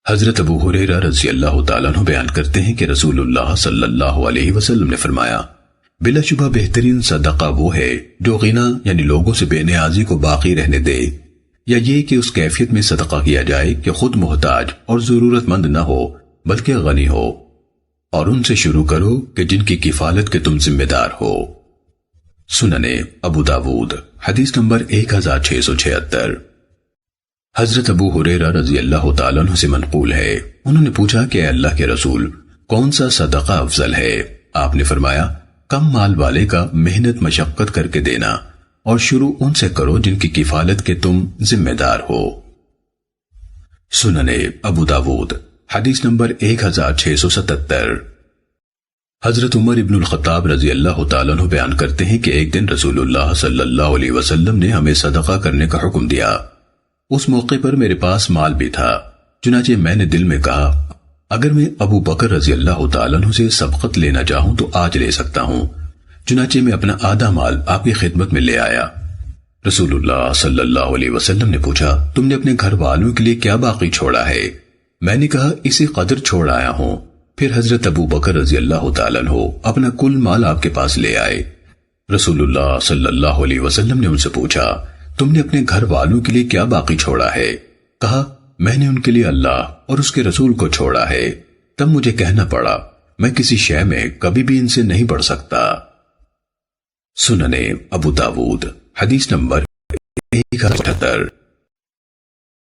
حضرت ابو ہریرہ رضی اللہ تعالیٰ عنہ بیان کرتے ہیں کہ رسول اللہ صلی اللہ علیہ وسلم نے فرمایا، بلا شبہ بہترین صدقہ وہ ہے جو غنا یعنی لوگوں سے بے نیازی کو باقی رہنے دے، یا یہ کہ اس کیفیت میں صدقہ کیا جائے کہ خود محتاج اور ضرورت مند نہ ہو بلکہ غنی ہو، اور ان سے شروع کرو کہ جن کی کفالت کے تم ذمہ دار ہو۔ سننے ابو داود حدیث نمبر 1676۔ حضرت ابو ہریرہ رضی اللہ تعالیٰ عنہ سے منقول ہے، انہوں نے پوچھا کہ اے اللہ کے رسول، کون سا صدقہ افضل ہے؟ آپ نے فرمایا، کم مال والے کا محنت مشقت کر کے دینا، اور شروع ان سے کرو جن کی کفالت کے تم ذمہ دار ہو۔ سننے ابو داود حدیث نمبر 1677۔ حضرت عمر ابن الخطاب رضی اللہ تعالیٰ عنہ بیان کرتے ہیں کہ ایک دن رسول اللہ صلی اللہ علیہ وسلم نے ہمیں صدقہ کرنے کا حکم دیا۔ اس موقع پر میرے پاس مال بھی تھا، چنانچہ میں نے دل میں کہا، اگر میں ابو بکر رضی اللہ تعالیٰ عنہ سے سبقت لینا چاہوں تو آج لے سکتا ہوں۔ چنانچہ میں اپنا آدھا مال آپ کی خدمت میں لے آیا۔ رسول اللہ صلی اللہ علیہ وسلم نے پوچھا، تم نے اپنے گھر والوں کے لیے کیا باقی چھوڑا ہے؟ میں نے کہا، اسی قدر چھوڑ آیا ہوں۔ پھر حضرت ابو بکر رضی اللہ تعالیٰ عنہ اپنا کل مال آپ کے پاس لے آئے۔ رسول اللہ صلی اللہ علیہ وسلم نے ان سے پوچھا، تم نے اپنے گھر والوں کے لیے کیا باقی چھوڑا ہے؟ کہا، میں نے ان کے لیے اللہ اور اس کے رسول کو چھوڑا ہے۔ تب مجھے کہنا پڑا، میں کسی شے میں کبھی بھی ان سے نہیں بڑھ سکتا۔ سننے ابو داود حدیث نمبر 1078۔